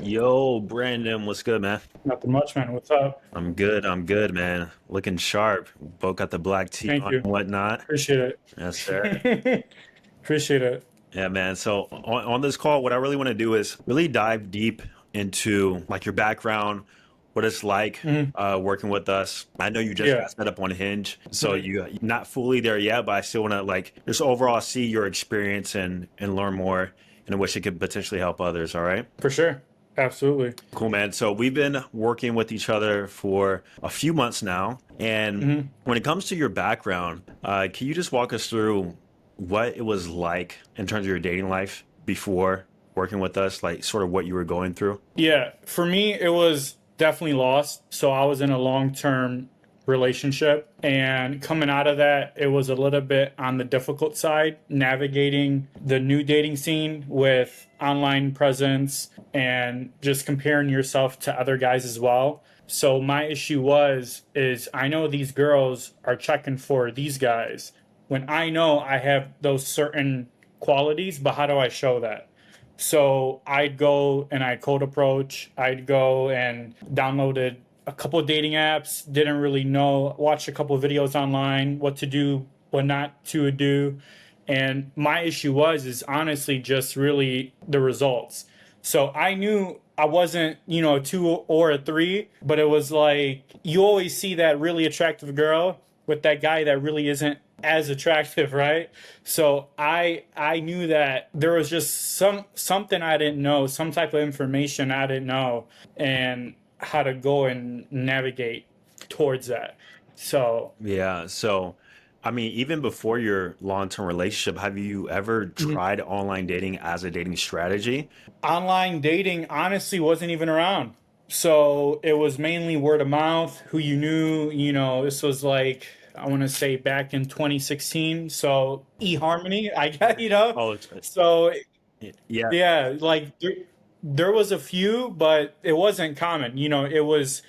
Yo, Brandon, what's good, man? Nothing much, man. What's up? I'm good, man. Looking sharp. Both got the black tee Thank on you. and whatnot. Appreciate Yes, sir. it. Appreciate it. Yeah, man. So on this call, what I really want to do is really dive deep into like your background, what it's like Hmm. working with us. I know you just Yeah. got set up on Hinge, so Hmm. you're not fully there yet, but I still want to like just overall see your experience and learn more, and I wish it could potentially help others. All right. For sure. Absolutely. Cool, man. So we've been working with each other for a few months now. And Hmm. when it comes to your background, can you just walk us through what it was like in terms of your dating life before working with us, like sort of what you were going through? Yeah. For me, it was definitely lost. So I was in a long-term relationship, and coming out of that, it was a little bit on the difficult side, navigating the new dating scene with online presence and just comparing yourself to other guys as well. So my issue is I know these girls are checking for these guys when I know I have those certain qualities, but how do I show that? So I'd go and I'd cold approach. I'd go and downloaded a couple of dating apps. Didn't really know. Watched a couple of videos online, what to do, what not to do. And my issue is honestly just really the results. So I knew I wasn't, a two or a three, but it was like you always see that really attractive girl with that guy that really isn't as attractive, right? So I knew that there was just something I didn't know, some type of information I didn't know, and how to go and navigate towards that. So Yeah. So, I mean, even before your long-term relationship, have you ever mhm. tried online dating as a dating strategy? Online dating honestly wasn't even around. So it was mainly word of mouth, who you knew, this was like I want to say back in 2016. So eHarmony, I guess, Oh, So yeah. yeah, like there was a few, but it wasn't common. It was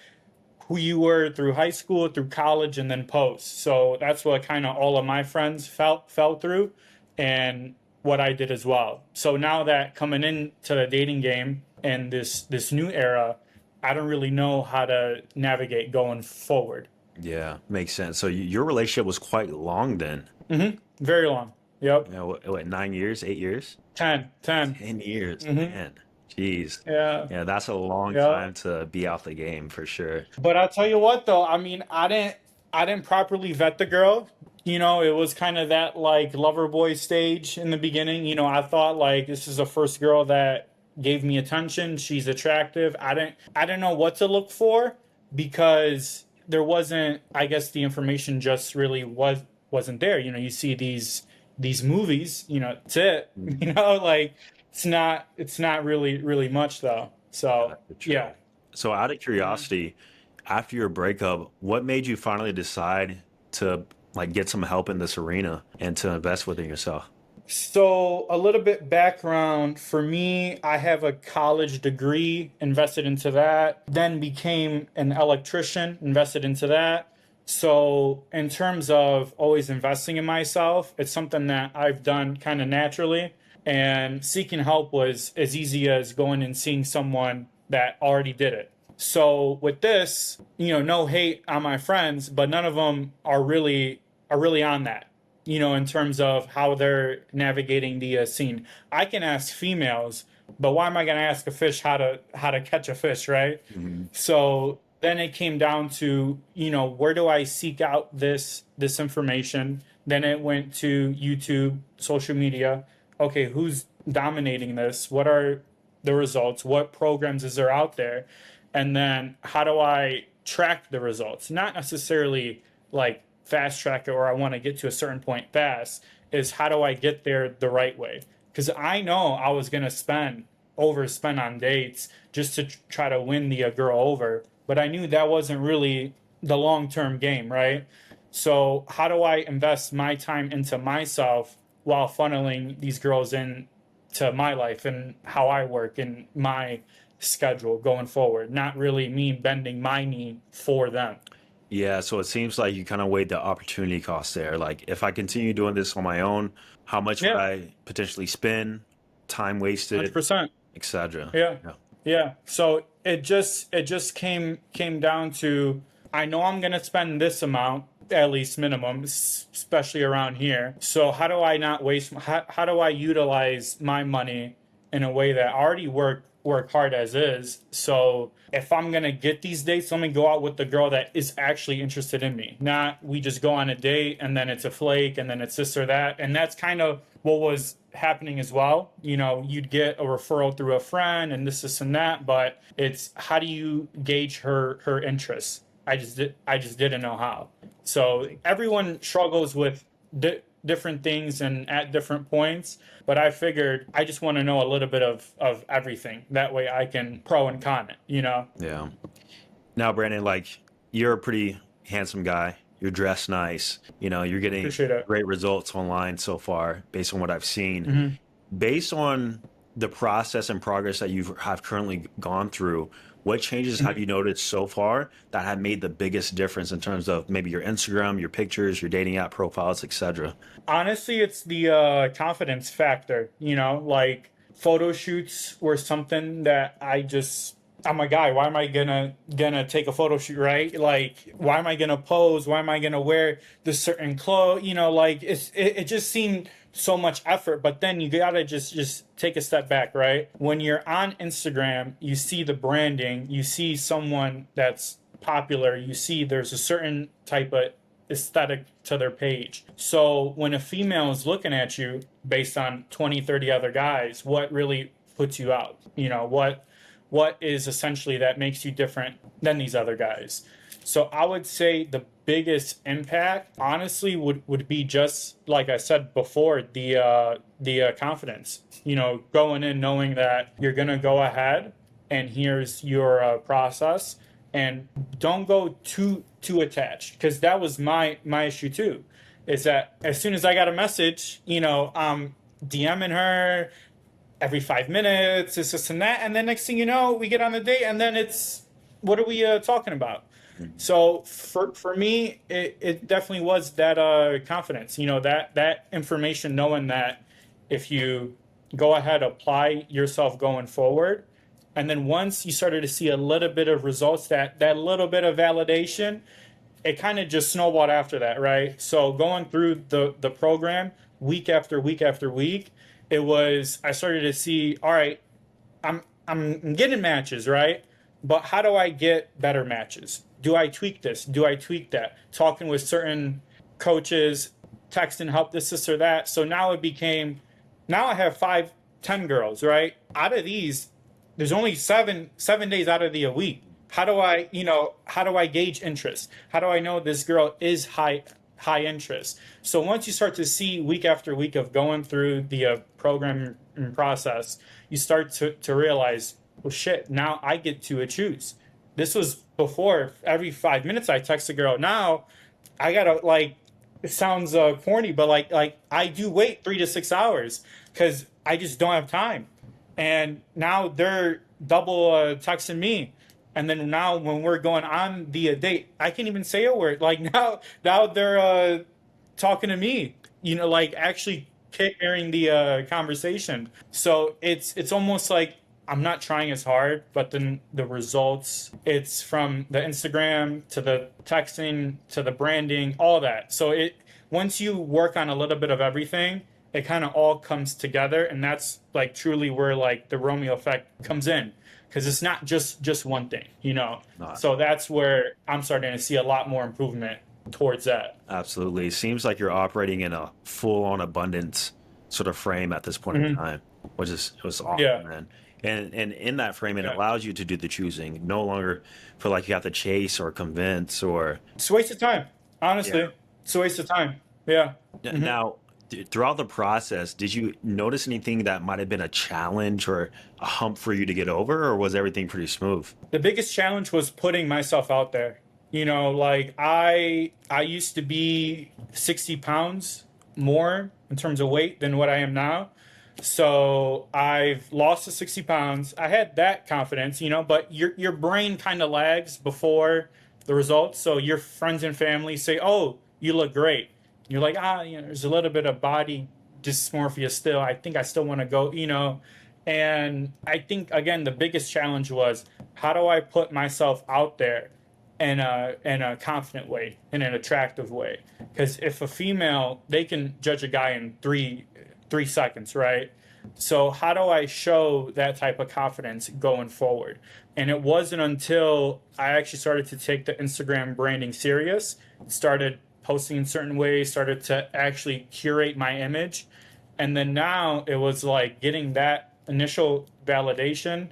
who you were through high school, through college, and then post. So that's what kind of all of my friends fell through, and what I did as well. So now that coming into the dating game and this new era, I don't really know how to navigate going forward. Yeah, makes sense. So your relationship was quite long then. Very long. Yep. What, 9 years, 8 years? 10, 10. 10 years, Mm-hmm. man. Jeez. Yeah. Yeah, that's a long Yeah. time to be out the game for sure. But I'll tell you what though, I mean, I didn't properly vet the girl. It was kind of that like lover boy stage in the beginning. I thought like this is the first girl that gave me attention. She's attractive. I didn't know what to look for because there wasn't, I guess the information just really wasn't there. You see these movies, that's it. Like it's not really much though. So, Gotcha, yeah. true. So out of Mhm. curiosity, after your breakup, what made you finally decide to like get some help in this arena and to invest within yourself? So, a little bit background for me, I have a college degree, invested into that, then became an electrician, invested into that. So, in terms of always investing in myself, it's something that I've done kind of naturally. And seeking help was as easy as going and seeing someone that already did it. So, with this, no hate on my friends, but none of them are really on that, in terms of how they're navigating the scene. I can ask females, but why am I going to ask a fish how to catch a fish, right? Mhm. So then it came down to, where do I seek out this information? Then it went to YouTube, social media. Okay, who's dominating this? What are the results? What programs is there out there? And then how do I track the results? Not necessarily like fast track it or I want to get to a certain point fast, is how do I get there the right way? Because I know I was going to overspend on dates just to try to win the girl over, but I knew that wasn't really the long term game, right? So, how do I invest my time into myself while funneling these girls into my life and how I work and my schedule going forward? Not really me bending my knee for them. Yeah, so it seems like you kind of weighed the opportunity cost there. Like, if I continue doing this on my own, how much would Yeah, I potentially spend, time wasted, 100%. etc. Yeah. Yeah. Yeah. So it just came down to, I know I'm gonna spend this amount at least minimum, especially around here. So how do I not waste? How do I utilize my money in a way that I already work hard as is? So if I'm gonna get these dates, let me go out with the girl that is actually interested in me. Not we just go on a date and then it's a flake and then it's this or that. And that's kind of what was happening as well. You know, you'd get a referral through a friend and this and that, but it's how do you gauge her interests? I just didn't know how. So everyone struggles with different things and at different points. But I figured I just want to know a little bit of everything. That way I can pro and con it, you know? Yeah. Now, Brandon, like you're a pretty handsome guy. You're dressed nice. You know, you're getting Appreciate it. great results online so far based on what I've seen. Based on the process and progress that you have currently gone through, what changes have you noticed so far that have made the biggest difference in terms of maybe your Instagram, your pictures, your dating app profiles, etc.? Honestly, it's the confidence factor, you know, like photo shoots were something that I'm a guy. Why am I gonna take a photo shoot, right? Like, why am I gonna pose? Why am I gonna wear this certain clothes? You know, like it just seemed so much effort. But then you gotta just take a step back, right? When you're on Instagram, you see the branding, you see someone that's popular, you see there's a certain type of aesthetic to their page. So when a female is looking at you based on 20, 30 other guys, what really puts you out? You know, what is essentially that makes you different than these other guys? So I would say the biggest impact, honestly, would be just like I said before, the confidence. You know, going in knowing that you're gonna go ahead, and here's your process, and don't go too attached, because that was my issue too. Is that as soon as I got a message, you know, I'm DMing her every 5 minutes, this and that, and then next thing you know, we get on the date, and then it's what are we talking about? So for me, it definitely was that confidence, you know, that information, knowing that if you go ahead, apply yourself going forward, and then once you started to see a little bit of results, that little bit of validation, it kind of just snowballed after that, right? So going through the program week after week after week, it was I started to see, all right, I'm getting matches, right? But how do I get better matches? Do I tweak this? Do I tweak that? Talking with certain coaches, texting help this or that. So now it became, now I have 5, 10 girls, right? Out of these, there's only 7 days out of the a week. How do I, you know, how do I gauge interest? How do I know this girl is high interest? So once you start to see week after week of going through the program and process, you start to realize, well, shit, now I get to choose. This was before every 5 minutes I text a girl. Now I gotta, like, it sounds corny, but like I do wait 3 to 6 hours because I just don't have time. And now they're double texting me. And then now when we're going on the date, I can't even say a word. Like now they're talking to me. You know, like actually carrying the conversation. So it's almost like I'm not trying as hard, but then the results, it's from the Instagram to the texting to the branding, all that. So it once you work on a little bit of everything, it kind of all comes together, and that's like truly where like the Romeo effect comes in, because it's not just one thing, you know. Not. So that's where I'm starting to see a lot more improvement towards that. Absolutely. Seems like you're operating in a full on abundance sort of frame at this point in time, which is it was awesome, Yeah. man. And in that frame, it Yeah. allows you to do the choosing. No longer feel like you have to chase or convince or It's a waste of time, honestly. yeah. It's a waste of time. Yeah. Now, throughout the process, did you notice anything that might have been a challenge or a hump for you to get over, or was everything pretty smooth? The biggest challenge was putting myself out there. You know, like I used to be 60 pounds more in terms of weight than what I am now. So I've lost the 60 pounds. I had that confidence, you know, but your brain kind of lags before the results. So your friends and family say, "Oh, you look great." You're like, you know, there's a little bit of body dysmorphia still. I think I still want to go, you know. And I think again the biggest challenge was how do I put myself out there in a confident way, in an attractive way. Because if a female, they can judge a guy in three seconds, right? So how do I show that type of confidence going forward? And it wasn't until I actually started to take the Instagram branding serious, started posting in certain ways, started to actually curate my image. And then now it was like getting that initial validation,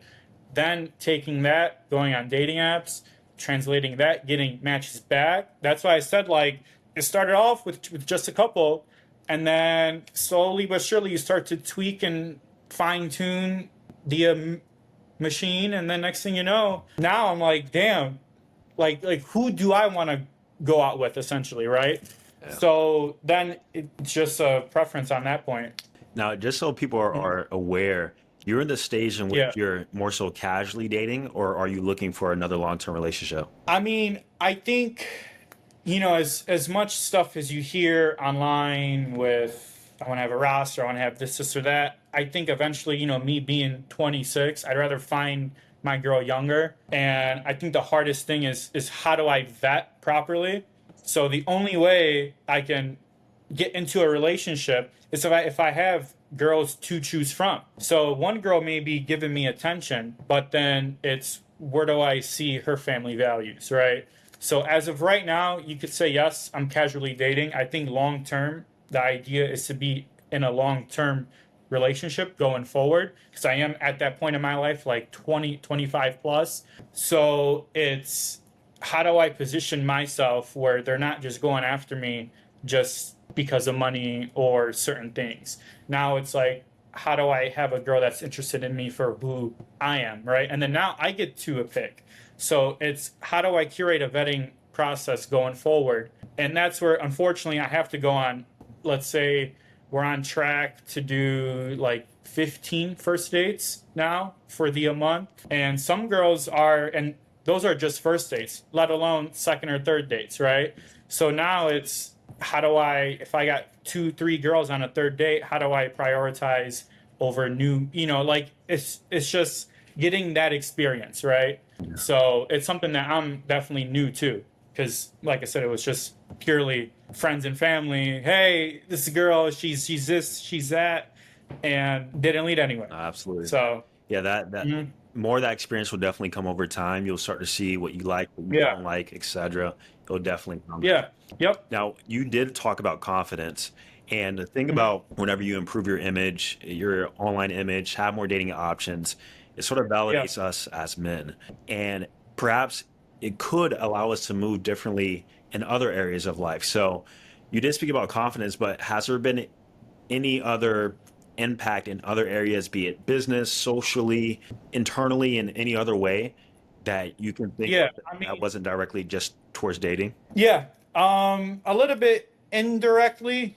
then taking that, going on dating apps, translating that, getting matches back. That's why I said like it started off with just a couple, and then slowly but surely you start to tweak and fine tune the machine, and then next thing you know, now I'm like, damn, like who do I want to go out with essentially, right? Yeah. So then it's just a preference on that point. Now, just so people are aware, you're in the stage in which Yeah. you're more so casually dating, or are you looking for another long-term relationship? I mean, I think, as much stuff as you hear online with I want to have a roster, I want to have this or that. I think eventually, me being 26, I'd rather find my girl younger. And I think the hardest thing is how do I vet properly? So the only way I can get into a relationship is if I have girls to choose from. So one girl may be giving me attention, but then it's where do I see her family values, right? So as of right now, you could say yes, I'm casually dating. I think long term, the idea is to be in a long term relationship going forward because I am at that point in my life like 20, 25 plus. So it's how do I position myself where they're not just going after me just because of money or certain things. Now it's like, how do I have a girl that's interested in me for who I am, right? And then now I get to a pick. So it's how do I curate a vetting process going forward? And that's where, unfortunately, I have to go on, let's say we're on track to do like 15 first dates now for the a month. And some girls are, and those are just first dates, let alone second or third dates, right? So now it's, how do I, if I got 2 3 girls on a third date, how do I prioritize over new, like it's just getting that experience, right? So it's something that I'm definitely new to because like I said, it was just purely friends and family. Hey, this girl, she's this, she's that, and didn't lead anywhere. Absolutely. So Yeah, that mhm. more of that experience will definitely come over time. You'll start to see what you like, what you Yeah, don't like, etc. It'll definitely come. yeah, yep, Now, you did talk about confidence. And the thing mhm, about whenever you improve your image, your online image, have more dating options, it sort of yeah, validates us as men. And perhaps it could allow us to move differently in other areas of life. So you did speak about confidence, but has there been any other impact in other areas, be it business, socially, internally, in any other way that you can think yeah. of I that mean, wasn't directly just towards dating? yeah, a little bit indirectly,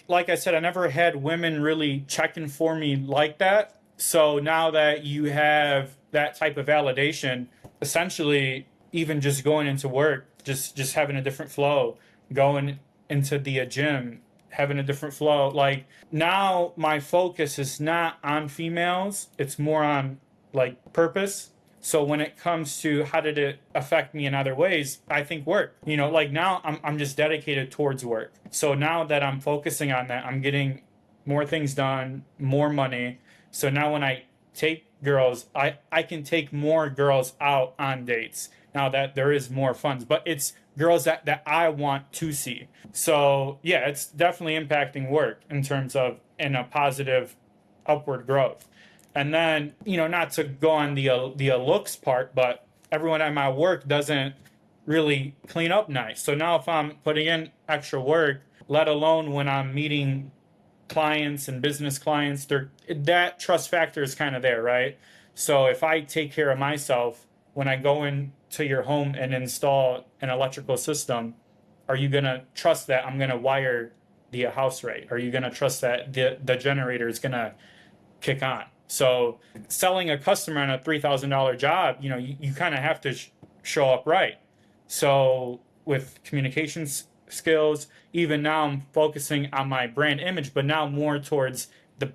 like I said, I never had women really checking for me like that. So now that you have that type of validation, essentially, even just going into work, just having a different flow, going into the gym, having a different flow. Like now, my focus is not on females; it's more on like purpose. So when it comes to how did it affect me in other ways, I think work. Like now I'm just dedicated towards work. So now that I'm focusing on that, I'm getting more things done, more money. So now when I take girls, I can take more girls out on dates. Now that there is more funds, but it's girls that I want to see. So yeah, it's definitely impacting work in terms of in a positive upward growth. And then, not to go on the looks part, but everyone at my work doesn't really clean up nice. So now if I'm putting in extra work, let alone when I'm meeting clients and business clients, that trust factor is kind of there, right? So if I take care of myself when I go into your home and install an electrical system, are you gonna trust that I'm gonna wire the house right? Are you gonna trust that the generator is gonna kick on? So selling a customer on a $3,000 job, you kind of have to show up right. So with communications skills, even now I'm focusing on my brand image, but now more towards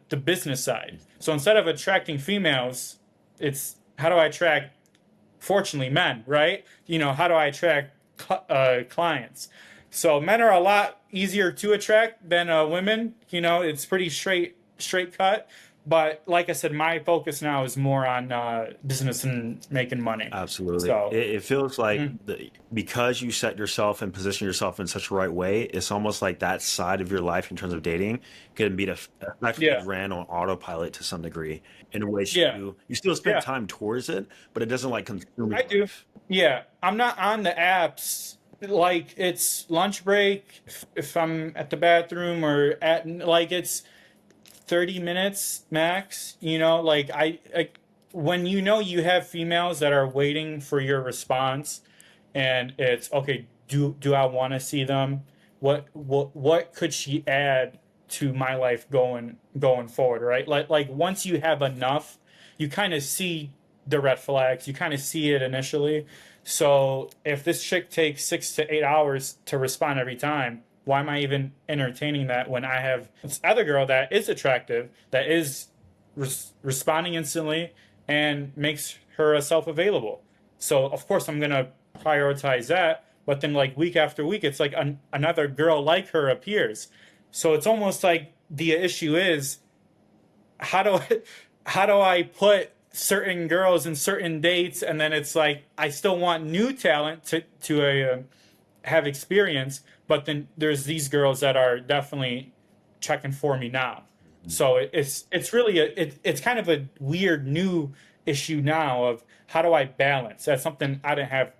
the business side. So instead of attracting females, it's how do I attract, fortunately, men, right? How do I attract clients? So men are a lot easier to attract than women. It's pretty straight cut. But like I said, my focus now is more on business and making money. Absolutely. So, It feels like mhm. because you set yourself and position yourself in such a right way, it's almost like that side of your life in terms of dating can be effectively Yeah, ran on autopilot to some degree, in which yeah, you still spend yeah. time towards it, but it doesn't like consume I your do. life. Yeah, I'm not on the apps like it's lunch break if I'm at the bathroom or at like it's 30 minutes max, like when you have females that are waiting for your response and it's okay, do I want to see them? What could she add to my life going forward, right? Like once you have enough, you kind of see the red flags, you kind of see it initially. So if this chick takes 6 to 8 hours to respond every time, why am I even entertaining that when I have this other girl that is attractive, that is responding instantly and makes herself available? So of course I'm gonna prioritize that. But then like week after week, it's like another girl like her appears. So it's almost like the issue is how do I, how do I put certain girls in certain dates, and then it's like I still want new talent to have experience, but then there's these girls that are definitely checking for me now. So it's really it's kind of a weird new issue now of how do I balance. That's something I didn't have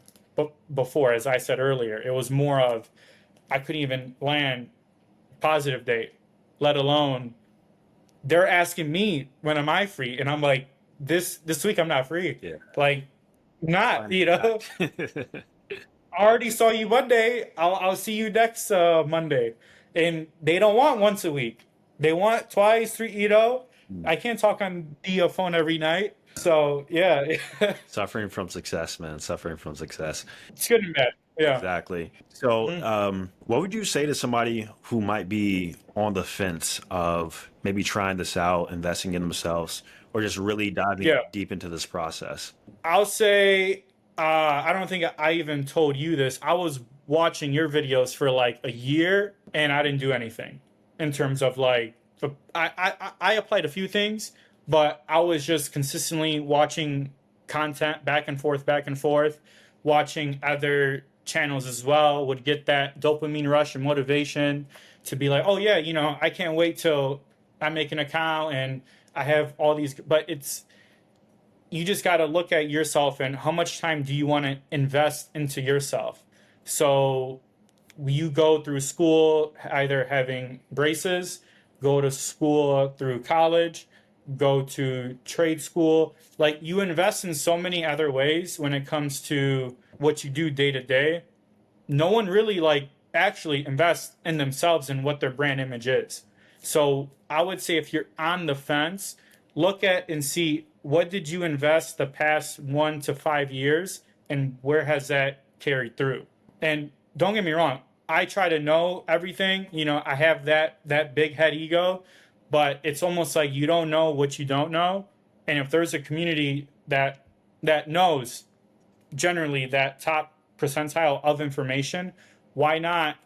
before. As I said earlier, it was more of I couldn't even land positive date, let alone they're asking me when am I free, and I'm like this week I'm not free. Yeah. Like not, Finding that. I already saw you Monday. I'll see you next Monday. And they don't want once a week. They want twice, three. I can't talk on the phone every night. So yeah, Suffering from success, man. Suffering from success. it's good and bad. Yeah. Exactly. So, Mm. what would you say to somebody who might be on the fence of maybe trying this out, investing in themselves, or just really diving Yeah. deep into this process? I'll say I don't think I even told you this. I was watching your videos for like a year and I didn't do anything in terms of like I applied a few things, but I was just consistently watching content back and forth, watching other channels as well, would get that dopamine rush and motivation to be like, oh yeah, I can't wait till I make an account and I have all these, but it's you just got to look at yourself and how much time do you want to invest into yourself. So you go through school either having braces, go to school through college, go to trade school. Like you invest in so many other ways when it comes to what you do day to day. No one really like actually invests in themselves and what their brand image is. So I would say if you're on the fence, look at and see what did you invest the past 1 to 5 years and where has that carried through. And don't get me wrong, I try to know everything. I have that big head ego, but it's almost like you don't know what you don't know. And if there's a community that knows generally that top percentile of information, why not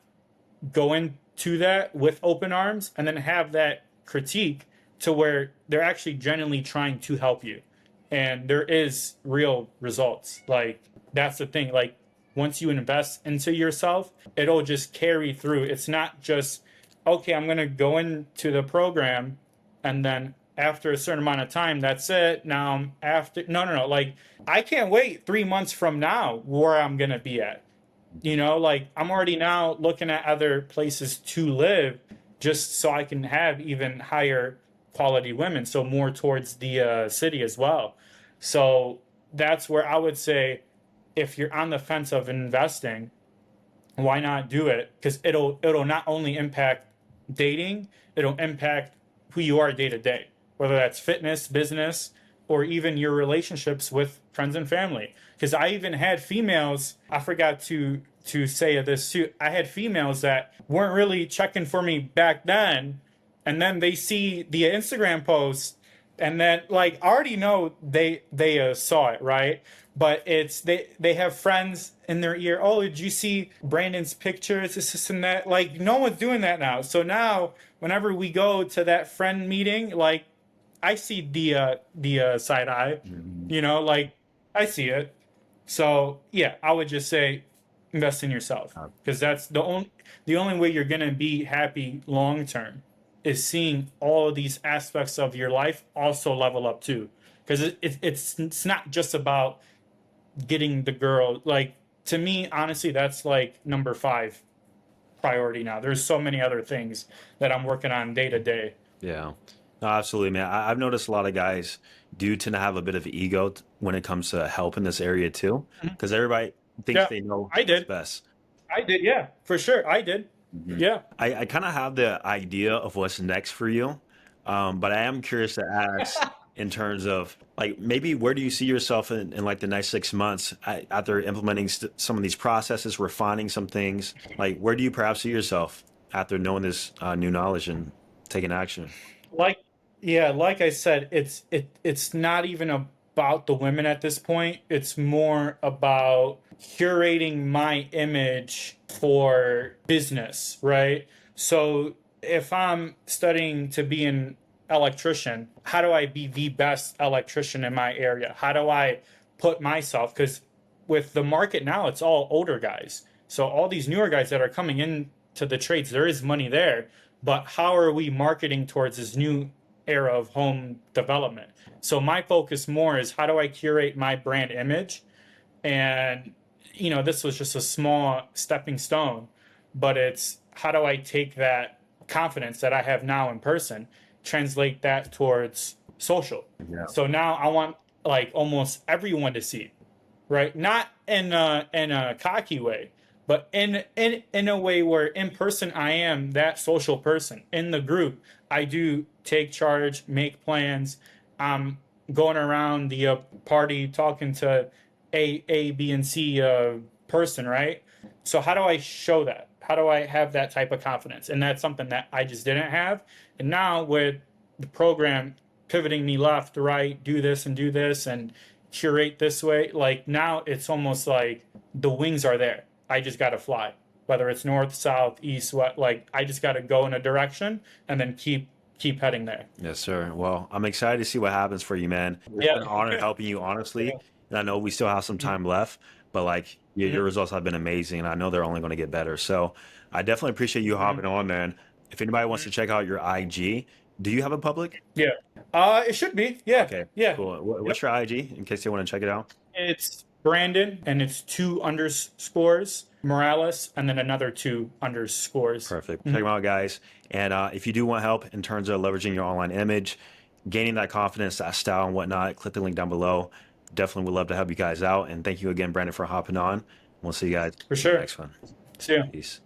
go into that with open arms and then have that critique to where they're actually genuinely trying to help you and there is real results. Like that's the thing, like once you invest into yourself, it'll just carry through. It's not just okay, I'm going to go into the program and then after a certain amount of time that's it. Now I'm after no, like I can't wait 3 months from now where I'm going to be at. Like I'm already now looking at other places to live just so I can have even higher quality women. So more towards the city as well. So that's where I would say if you're on the fence of investing, why not do it? Because it'll not only impact dating, it'll impact who you are day to day, whether that's fitness, business, or even your relationships with friends and family. Because I even had females, I forgot to say this too. I had females that weren't really checking for me back then, and then they see the Instagram post, and then like I already know they saw it, right? But it's they have friends in their ear. Oh, did you see Brandon's pictures? This and that. Like no one's doing that now. So now whenever we go to that friend meeting, like I see the side eye, you know, like I see it. So yeah, I would just say invest in yourself because that's the only way you're gonna be happy long term is seeing all of these aspects of your life also level up too. Because it's not just about getting the girl. Like to me, honestly, that's like number 5 priority now. There's so many other things that I'm working on day to day. Yeah. No, absolutely, man. I've noticed a lot of guys do tend to have a bit of ego when it comes to help in this area too, because everybody thinks Yeah, they know I what's did. best. I did. Yeah, for sure. I did. Yeah. I kind of have the idea of what's next for you, but I am curious to ask in terms of like maybe where do you see yourself in like the next 6 months after implementing some of these processes, refining some things? Like where do you perhaps see yourself after knowing this new knowledge and taking action? Like yeah, like I said, it's not even about the women at this point. It's more about curating my image for business, right? So if I'm studying to be an electrician, how do I be the best electrician in my area? How do I put myself, because with the market now, it's all older guys. So all these newer guys that are coming in to the trades, there is money there, but how are we marketing towards this new era of home development? So my focus more is how do I curate my brand image? And this was just a small stepping stone, but it's how do I take that confidence that I have now in person, translate that towards social. Yeah. So now I want like almost everyone to see, right? Not in a cocky way, but in a way where in person I am that social person. In the group, I do take charge, make plans. I'm going around the party talking to A, B, and C person, right? So how do I show that? How do I have that type of confidence? And that's something that I just didn't have. And now with the program pivoting me left, right, do this and curate this way, like now it's almost like the wings are there. I just got to fly, whether it's north, south, east, what, like I just got to go in a direction and then keep heading there. Yes, sir. Well, I'm excited to see what happens for you, man. It's Yeah. been an honor helping you, honestly. And I know we still have some time left, but like your results have been amazing, and I know they're only going to get better. So I definitely appreciate you hopping on, man. If anybody wants to check out your IG, do you have a public? Yeah. It should be. Yeah. Okay, Yeah. cool. Yep. What's your IG in case they want to check it out? It's Brandon, and it's 2 underscores Morales, and then another 2 underscores. Perfect. Check them out, guys. And if you do want help in terms of leveraging your online image, gaining that confidence, that style, and whatnot, click the link down below. Definitely would love to help you guys out. And thank you again, Brandon, for hopping on. We'll see you guys For in the sure. next one. See ya. Peace.